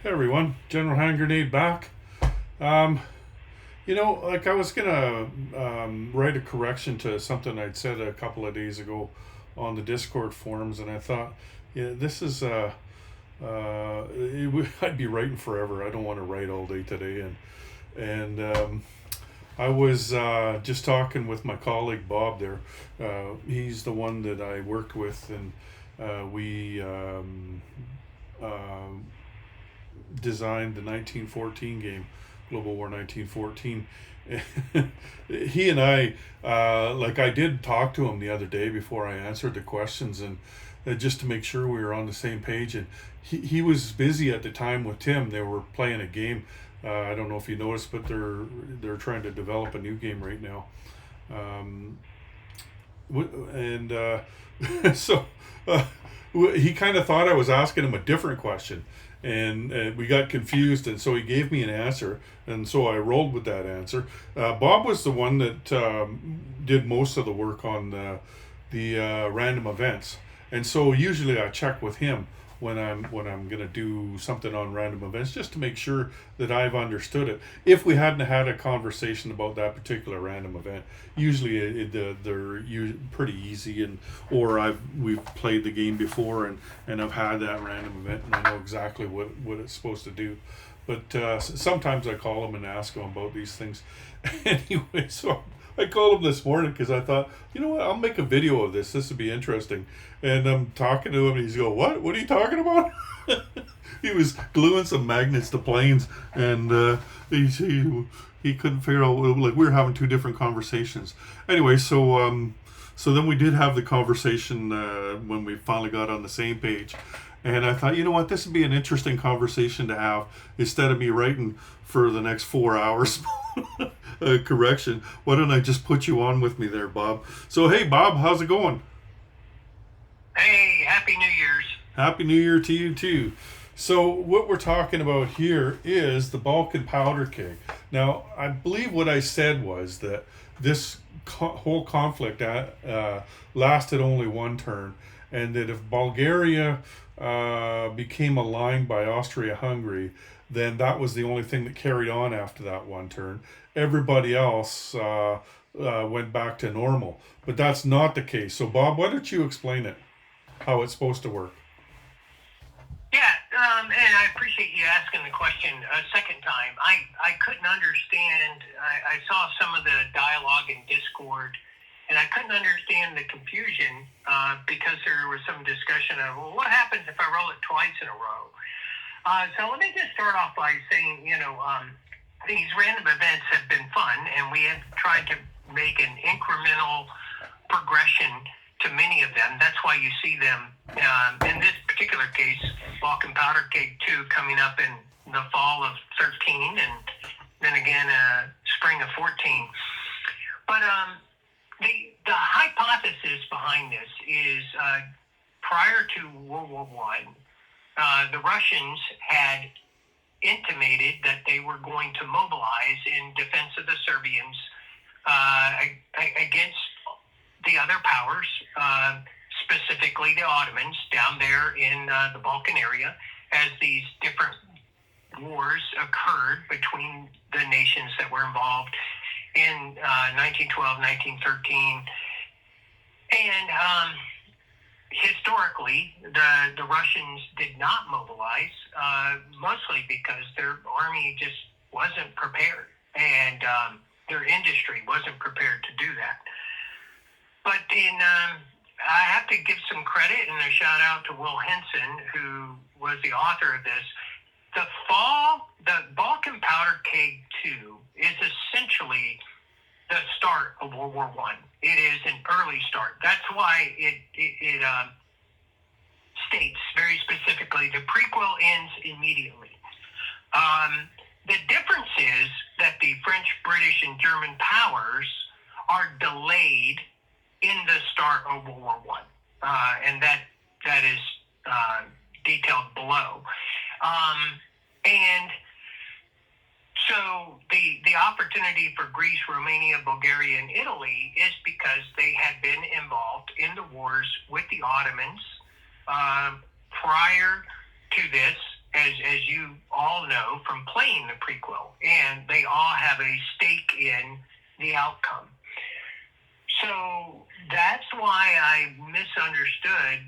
Hey everyone, General Hand Grenade back. Um, like I was gonna write a correction to something I'd said a couple of days ago on the Discord forums, and I thought, yeah, this is I'd be writing forever. I don't want to write all day today, and I was just talking with my colleague Bob there. He's the one that I worked with, and we uh, designed the 1914 game, Global War 1914. He and I, like I did talk to him the other day before I answered the questions, and just to make sure we were on the same page. And he was busy at the time with Tim. They were playing a game. I don't know if you noticed, but they're trying to develop a new game right now. Um, and so uh, he kind of thought I was asking him a different question, and we got confused, and so he gave me an answer, and so I rolled with that answer. Bob was the one that did most of the work on the random events, and so usually I check with him when I'm gonna do something on random events, just to make sure that I've understood it. If we hadn't had a conversation about that particular random event, usually they're pretty easy, and or we've played the game before, and I've had that random event and I know exactly what it's supposed to do. But sometimes I call him and ask him about these things. Anyway, so I called him this morning because I thought, you know what, I'll make a video of this. This would be interesting. And I'm talking to him, and he's going, "What? What are you talking about?" He was gluing some magnets to planes, and he couldn't figure out. Like, we were having two different conversations. Anyway, so then we did have the conversation when we finally got on the same page. And I thought, you know what, this would be an interesting conversation to have instead of me writing for the next 4 hours. Correction. Why don't I just put you on with me there, Bob? So, hey, Bob, how's it going? Hey, Happy New Year's. Happy New Year to you, too. So, what we're talking about here is the Balkan powder keg. Now, I believe what I said was that this whole conflict lasted only one turn, and that if Bulgaria became aligned by Austria Hungary, then that was the only thing that carried on after that one turn. Everybody else went back to normal. But that's not the case. So, Bob, why don't you explain it, how it's supposed to work? Yeah, and I appreciate you asking the question a second time. I couldn't understand. I saw some of the dialogue in Discord, and I couldn't understand the confusion because there was some discussion of, well, what happens if I roll it twice in a row? So let me just start off by saying, these random events have been fun, and we have tried to make an incremental progression to many of them. That's why you see them, in this particular case, Balkan Powder Cake 2 coming up in the fall of 13, and then again spring of 14. But the hypothesis behind this is prior to World War I, the Russians had intimated that they were going to mobilize in defense of the Serbians against the other powers, specifically the Ottomans down there in the Balkan area, as these different wars occurred between the nations that were involved in 1912, 1913. And historically, the Russians did not mobilize, mostly because their army just wasn't prepared, and their industry wasn't prepared to do that. But I have to give some credit and a shout out to Will Henson, who was the author of this. The Balkan Powder Keg 2 is essentially the start of World War I. It is an early start. That's why it states very specifically the prequel ends immediately. The difference is that the French, British, and German powers are delayed in the start of World War I, and that is detailed below. And so the opportunity for Greece, Romania, Bulgaria, and Italy is because they had been involved in the wars with the Ottomans prior to this, as you all know from playing the prequel, and they all have a stake in the outcome. So that's why I misunderstood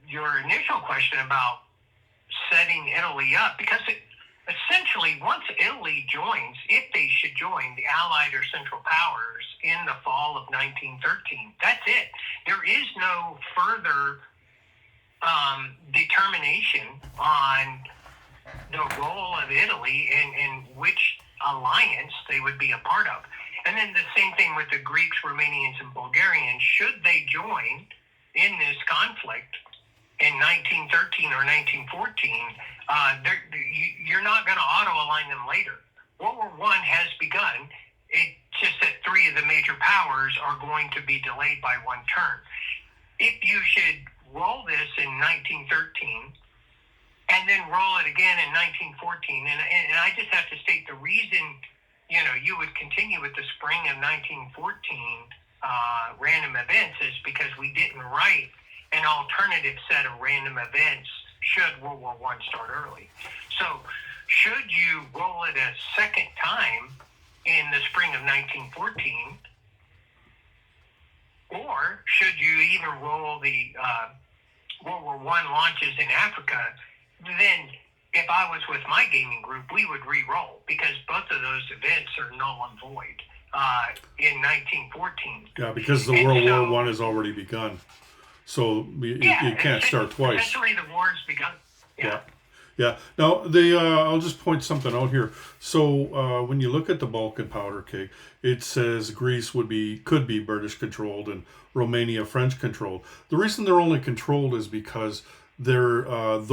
your initial question about setting Italy up, because essentially once Italy joins, if they should join the Allied or Central Powers in the fall of 1913, that's it. There is no further determination on the role of Italy and which alliance they would be a part of. And then the same thing with the Greeks, Romanians, and Bulgarians. Should they join in this conflict in 1913 or 1914, you're not going to auto-align them later. World War I has begun. It's just that three of the major powers are going to be delayed by one turn. If you should roll this in 1913 and then roll it again in 1914, and I just have to state the reason, you would continue with the spring of 1914 random events is because we didn't write an alternative set of random events should World War I start early. So should you roll it a second time in the spring of 1914, or should you even roll the World War I launches in Africa, then if I was with my gaming group, we would re-roll because both of those events are null and void in 1914. Yeah, because the World War I has already begun. So you can't start twice. Essentially, the war's begun. Yeah. Now, I'll just point something out here. So when you look at the Balkan powder keg, it says Greece could be British controlled and Romania French controlled. The reason they're only controlled is because Britain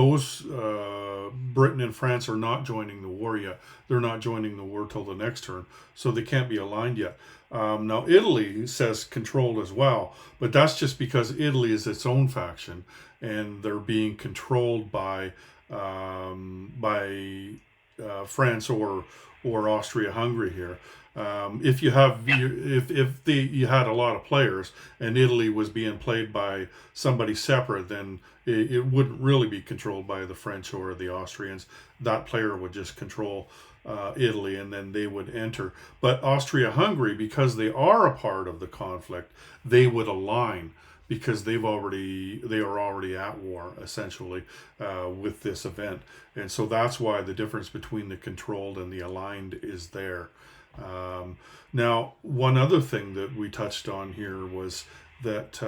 and France are not joining the war yet. They're not joining the war till the next turn, so they can't be aligned yet. Now Italy says controlled as well, but that's just because Italy is its own faction and they're being controlled by France or Austria-Hungary here. If you had a lot of players and Italy was being played by somebody separate, then it wouldn't really be controlled by the French or the Austrians. That player would just control Italy, and then they would enter. But Austria-Hungary, because they are a part of the conflict, they would align because they are already at war essentially with this event, and so that's why the difference between the controlled and the aligned is there. Now, one other thing that we touched on here was that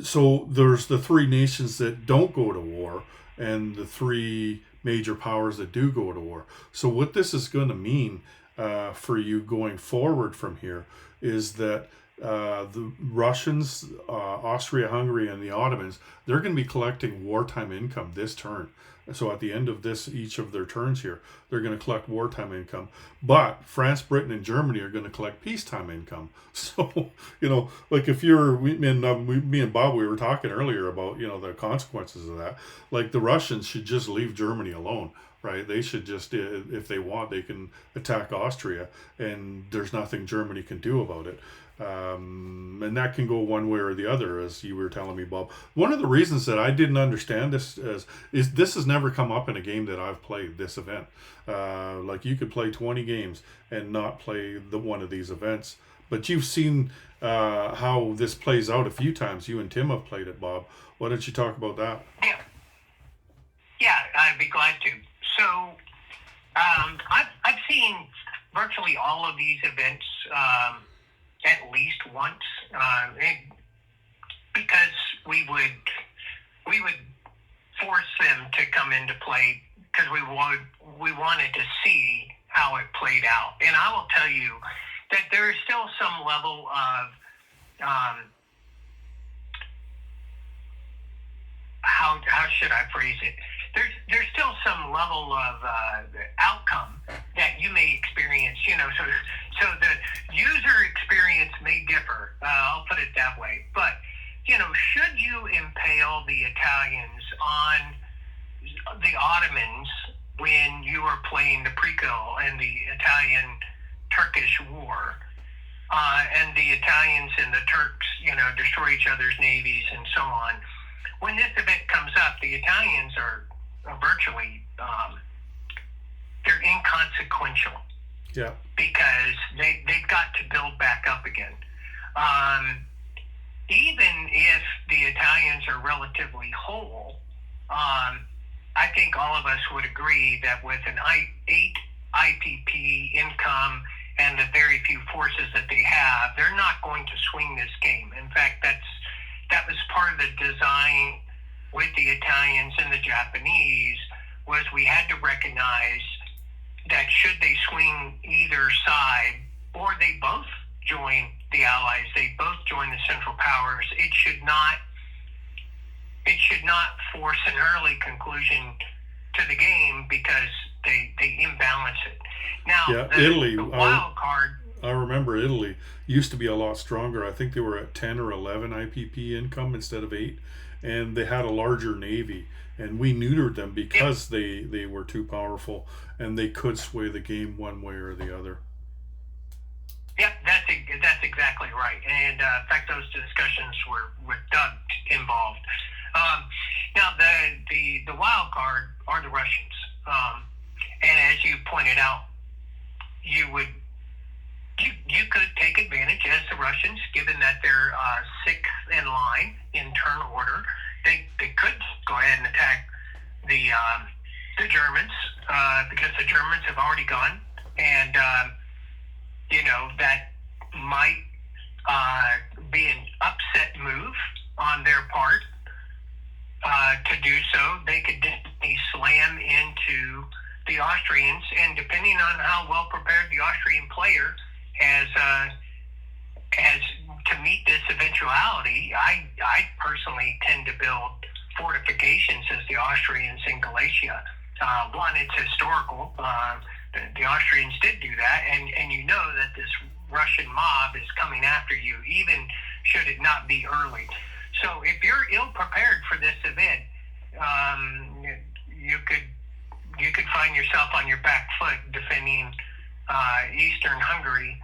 so there's the three nations that don't go to war and the three major powers that do go to war. So what this is going to mean for you going forward from here is that the Russians, Austria-Hungary, and the Ottomans, they're going to be collecting wartime income this turn. So at the end of each of their turns here, they're going to collect wartime income. But France, Britain, and Germany are going to collect peacetime income. So, like if me and Bob, we were talking earlier about, the consequences of that. Like the Russians should just leave Germany alone, right? They should just, if they want, they can attack Austria, and there's nothing Germany can do about it. And that can go one way or the other, as you were telling me, Bob. One of the reasons that I didn't understand this is this has never come up in a game that I've played, this event. Like you could play 20 games and not play one of these events. But you've seen how this plays out a few times. You and Tim have played it, Bob. Why don't you talk about that? Yeah, I'd be glad to. So I've seen virtually all of these events at least once, because we would force them to come into play because we wanted to see how it played out. And I will tell you that there is still some level of how should I phrase it? There's still some level of outcome that you may experience, so the user experience may differ. I'll put it that way. But, should you impale the Italians on the Ottomans when you are playing the prequel and the Italian-Turkish war, and the Italians and the Turks, destroy each other's navies and so on, when this event comes up, the Italians are virtually they're inconsequential Yeah. because they've got to build back up again. Even if the Italians are relatively whole, I think all of us would agree that with an 8 IPP income and the very few forces that they have, they're not going to swing this game. In fact, that was part of the design with the Italians and the Japanese, was we had to recognize that should they swing either side, or they both join the Allies, they both join the Central Powers, it should not force an early conclusion to the game because they imbalance it. Now, Yeah, Italy. the wild card. I remember Italy used to be a lot stronger. I think they were at 10 or 11 IPP income instead of 8, and they had a larger navy. And we neutered them because they were too powerful, and they could sway the game one way or the other. Yep, that's exactly right. And in fact, those discussions were with Doug involved. Now, the wild card are the Russians, and as you pointed out, you could take advantage as the Russians, given that they're sixth in line in turn order. They could go ahead and attack the Germans because the Germans have already gone, and that might be an upset move on their part to do so. They could definitely slam into the Austrians, and depending on how well prepared the Austrian player has to meet this eventuality, I personally tend to build fortifications as the Austrians in Galicia. One, it's historical. The Austrians did do that, and you know that this Russian mob is coming after you, even should it not be early. So if you're ill prepared for this event, you could find yourself on your back foot defending Eastern Hungary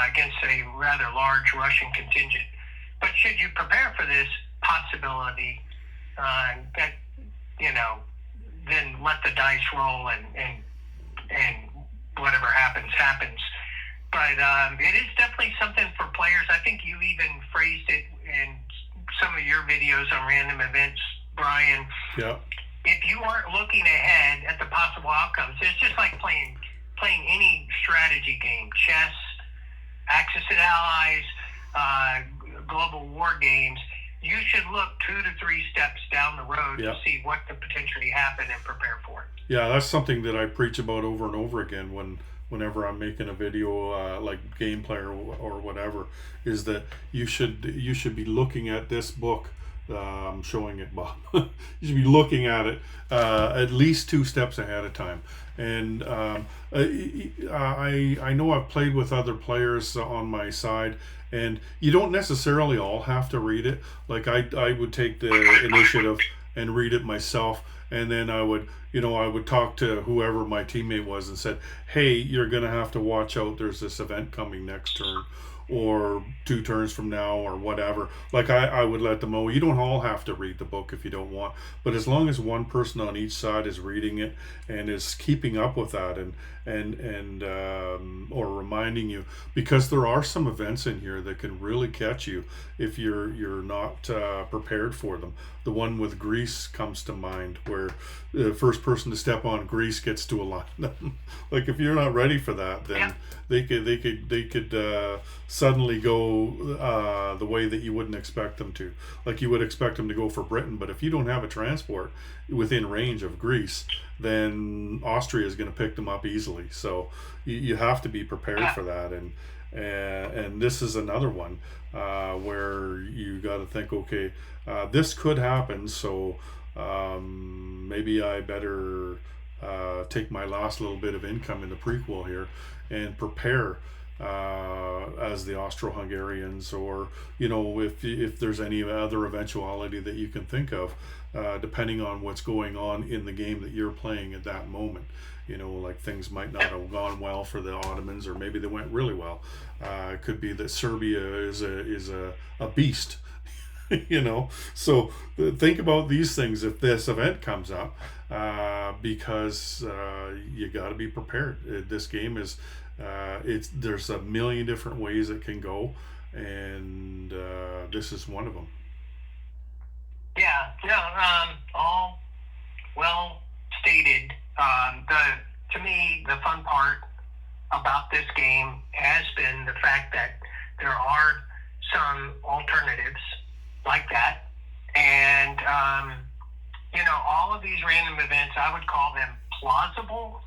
against a rather large Russian contingent. But should you prepare for this possibility, then let the dice roll and whatever happens. But it is definitely something for players. I think you even phrased it in some of your videos on random events, Brian. Yeah. If you aren't looking ahead at the possible outcomes, it's just like playing any strategy game, chess, Axis and Allies, global war games. You should look 2 to 3 steps down the road to see what could potentially happen and prepare for it. Yeah, that's something that I preach about over and over again whenever I'm making a video like gameplay or whatever, is that you should be looking at this book. I'm showing it, Bob. You should be looking at it at least 2 steps ahead of time. And I know I've played with other players on my side, and you don't necessarily all have to read it. Like I would take the initiative and read it myself, and then I would talk to whoever my teammate was and said, hey, you're gonna have to watch out, there's this event coming next turn or 2 turns from now or whatever. Like I would let them know, you don't all have to read the book if you don't want, but as long as one person on each side is reading it and is keeping up with that and or reminding you, because there are some events in here that can really catch you if you're not prepared for them. The one with Greece comes to mind, where the first person to step on Greece gets to align them. Like if you're not ready for that, then they could suddenly go the way that you wouldn't expect them to. Like you would expect them to go for Britain, but if you don't have a transport within range of Greece, then Austria is going to pick them up easily. So you have to be prepared for that. And this is another one where you got to think, okay, this could happen, so maybe I better take my last little bit of income in the prequel here and prepare as the Austro-Hungarians, or if there's any other eventuality that you can think of, depending on what's going on in the game that you're playing at that moment. Like things might not have gone well for the Ottomans, or maybe they went really well. It could be that Serbia is a beast So think about these things if this event comes up, because you got to be prepared. This game is, there's a million different ways it can go, and this is one of them. Yeah, no, all well stated. To me, the fun part about this game has been the fact that there are some alternatives like that, and all of these random events, I would call them plausible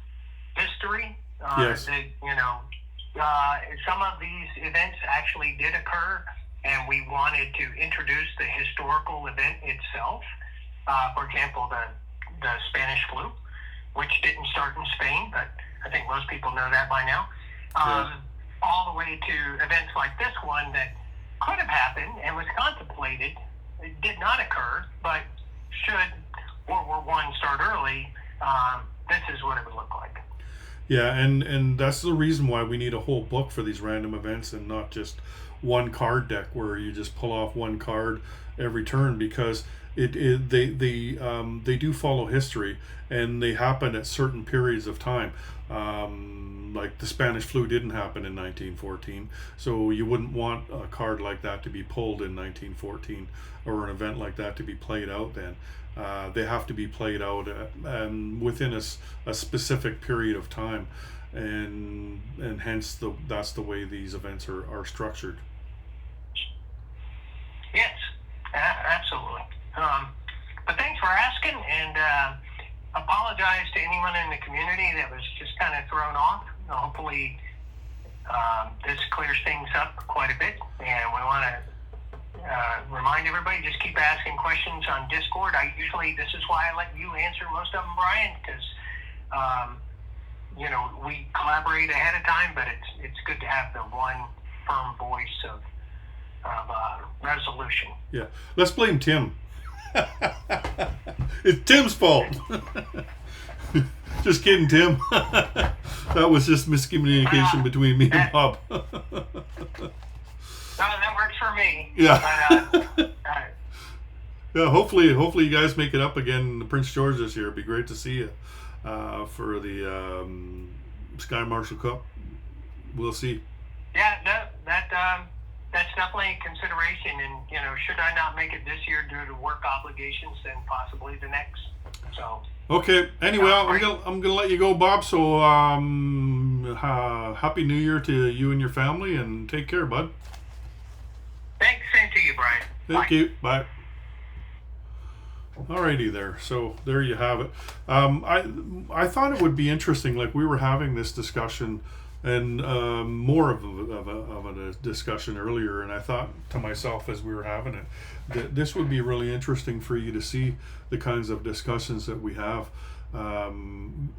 history. Yes. Some of these events actually did occur, and we wanted to introduce the historical event itself. For example, the Spanish flu, which didn't start in Spain, but I think most people know that by now. All the way to events like this one that could have happened and was contemplated. It did not occur, but should World War I start early, this is what it would look like. Yeah, and that's the reason why we need a whole book for these random events and not just one card deck where you just pull off one card every turn, because they do follow history, and they happen at certain periods of time. Like the Spanish flu didn't happen in 1914, so you wouldn't want a card like that to be pulled in 1914, or an event like that to be played out then. They have to be played out within a specific period of time, and hence that's the way these events are structured. Yes, absolutely. But thanks for asking, and apologize to anyone in the community that was just kind of thrown off. Hopefully, this clears things up quite a bit, and we want to remind everybody, just keep asking questions on Discord. This is why I let you answer most of them, Brian, because we collaborate ahead of time, but it's good to have the one firm voice of resolution. Yeah, let's blame Tim. It's Tim's fault. Just kidding, Tim. That was just miscommunication between me and Bob. That works for me. Yeah. But, yeah. Hopefully you guys make it up again in Prince George this year. It'd be great to see you for the Sky Marshal Cup. We'll see. Yeah, no, that's definitely a consideration. And should I not make it this year due to work obligations, then possibly the next. So. Okay. Anyway, I'm gonna let you go, Bob. So happy New Year to you and your family, and take care, bud. Thanks, same to you, Brian. Thank you. Bye. Alrighty there. So there you have it. I thought it would be interesting. Like, we were having this discussion, and more of a discussion earlier, and I thought to myself as we were having it that this would be really interesting for you to see the kinds of discussions that we have.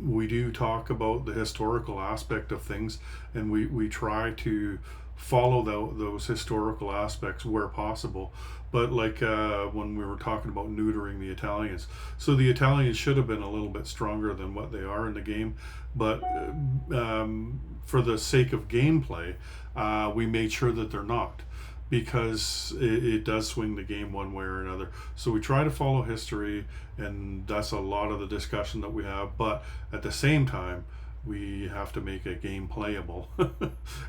We do talk about the historical aspect of things, and we try to follow those historical aspects where possible. But like when we were talking about neutering the Italians, so the Italians should have been a little bit stronger than what they are in the game, but for the sake of gameplay, we made sure that they're not, because it does swing the game one way or another. So we try to follow history, and that's a lot of the discussion that we have, but at the same time we have to make a game playable.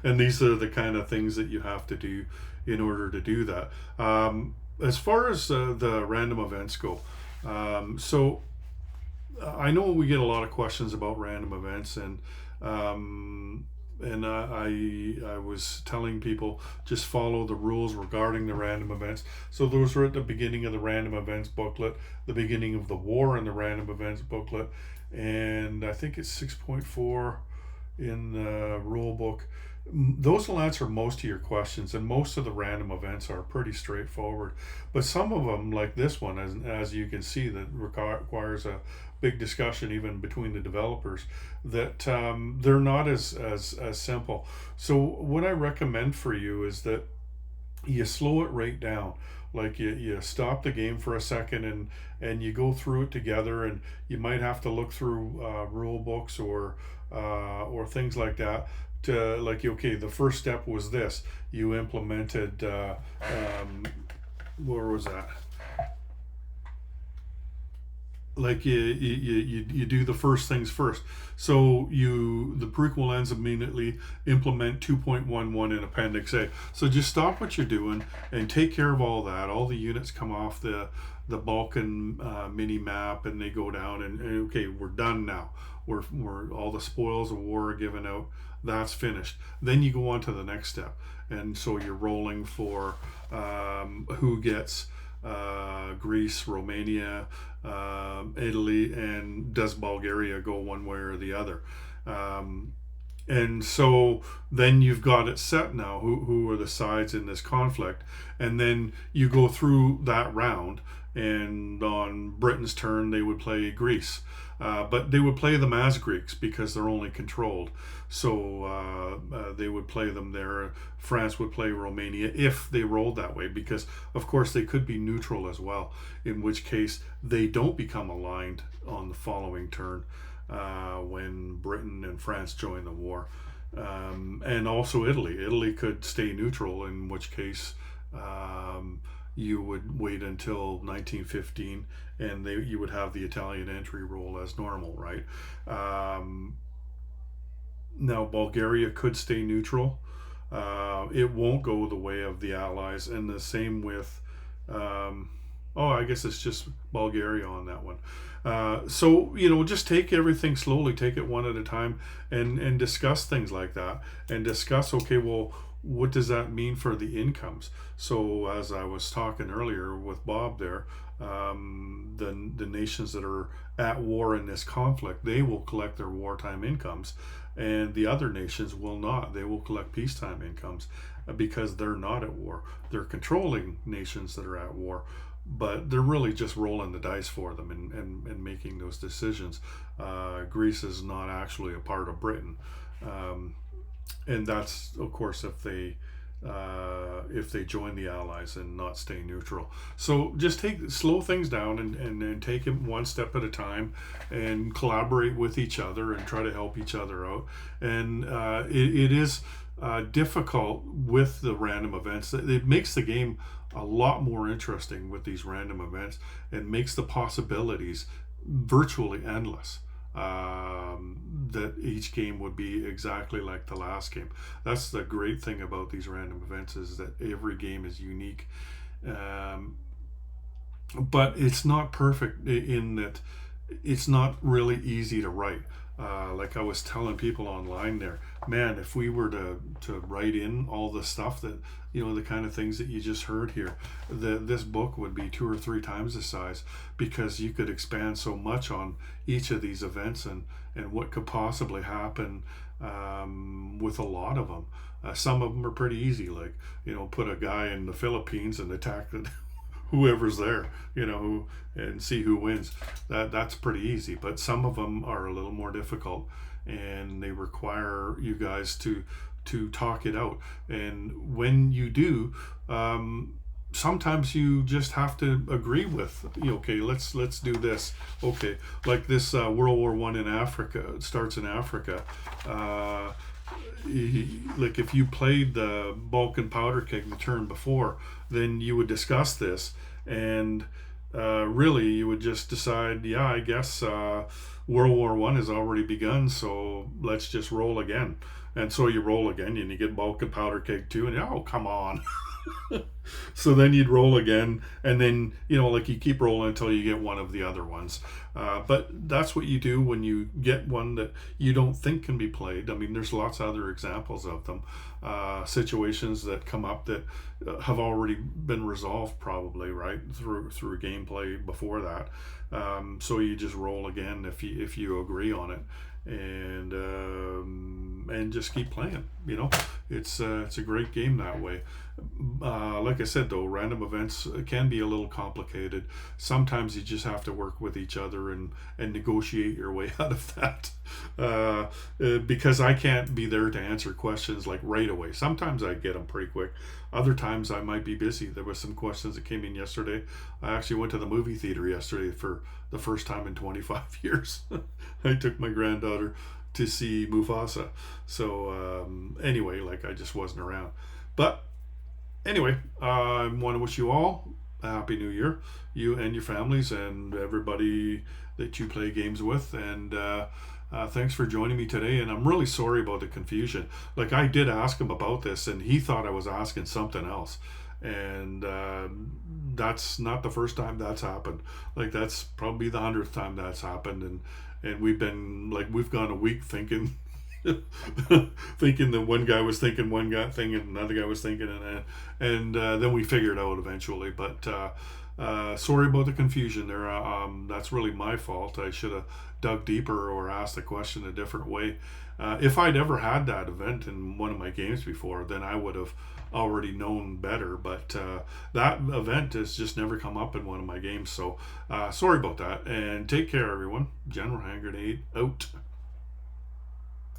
And these are the kind of things that you have to do in order to do that. As far as the random events go, so I know we get a lot of questions about random events, and I was telling people just follow the rules regarding the random events. So those are at the beginning of the random events booklet, the beginning of the war in the random events booklet, and I think it's 6.4 in the rule book. Those will answer most of your questions, and most of the random events are pretty straightforward. But some of them, like this one, as you can see, that requires a big discussion even between the developers, that they're not as simple. So what I recommend for you is that you slow it right down. Like you stop the game for a second, and you go through it together, and you might have to look through rule books or things like that to, like, okay, the first step was this. You implemented where was that? Like you do the first things first. So the prequel ends immediately. Implement 2.11 in Appendix A. So just stop what you're doing and take care of all that. All the units come off the Balkan mini map, and they go down, and okay, we're done now. We're all the spoils of war are given out. That's finished. Then you go on to the next step, and so you're rolling for who gets Greece, Romania, Italy, and does Bulgaria go one way or the other? And so then you've got it set now. Who are the sides in this conflict? And then you go through that round, and on Britain's turn, they would play Greece. But they would play them as Greeks because they're only controlled. So they would play them there. France would play Romania if they rolled that way, because of course they could be neutral as well, in which case they don't become aligned on the following turn when Britain and France join the war. And also Italy. Italy could stay neutral, in which case you would wait until 1915, and you would have the Italian entry roll as normal, right? Now Bulgaria could stay neutral. It won't go the way of the Allies, and the same with. I guess it's just Bulgaria on that one. So just take everything slowly, take it one at a time, and discuss things like that, and discuss. Okay, well, what does that mean for the incomes? So as I was talking earlier with Bob there, the nations that are at war in this conflict, they will collect their wartime incomes, and the other nations will not. They will collect peacetime incomes because they're not at war. They're controlling nations that are at war, but they're really just rolling the dice for them and making those decisions. Greece is not actually a part of Britain. And that's of course if they join the Allies and not stay neutral. So just slow things down and take it one step at a time, and collaborate with each other and try to help each other out. And it is difficult with the random events. It makes the game a lot more interesting with these random events, and makes the possibilities virtually endless. That each game would be exactly like the last game. That's the great thing about these random events, is that every game is unique. But it's not perfect in that it's not really easy to write. Like I was telling people online there, man, if we were to write in all the stuff that, the kind of things that you just heard here, this book would be 2 or 3 times the size, because you could expand so much on each of these events and what could possibly happen with a lot of them. Some of them are pretty easy, like, put a guy in the Philippines and attack whoever's there, and see who wins. That's pretty easy. But some of them are a little more difficult, and they require you guys to talk it out. And when you do, sometimes you just have to agree with, okay, let's do this. Okay, like this World War I in Africa. It starts in Africa. Like if you played the Balkan powder keg the turn before, then you would discuss this, and really you would just decide, yeah, I guess World War I has already begun, so let's just roll again. And so you roll again, and you get Balkan powder keg 2, and oh, come on. So then you'd roll again, and then like you keep rolling until you get one of the other ones. But that's what you do when you get one that you don't think can be played. I mean, there's lots of other examples of them, situations that come up that have already been resolved, probably right through gameplay before that. So you just roll again if you agree on it, and just keep playing. It's a great game that way. Like I said, though, random events can be a little complicated. Sometimes you just have to work with each other and negotiate your way out of that, because I can't be there to answer questions like right away. Sometimes I get them pretty quick. Other times I might be busy. There was some questions that came in yesterday. I actually went to the movie theater yesterday for the first time in 25 years. I took my granddaughter to see Mufasa. So anyway, like I just wasn't around. But anyway, I want to wish you all a happy new year, you and your families and everybody that you play games with. And thanks for joining me today. And I'm really sorry about the confusion. Like, I did ask him about this, and he thought I was asking something else. And that's not the first time that's happened. Like, that's probably the 100th time that's happened. And we've gone a week thinking thinking that one guy was thinking one guy thing and another guy was thinking, and then we figured out eventually. But sorry about the confusion there. That's really my fault. I should have dug deeper or asked the question a different way. If I'd ever had that event in one of my games before, then I would have already known better. But that event has just never come up in one of my games. So sorry about that. And take care, everyone. General Hand Grenade out.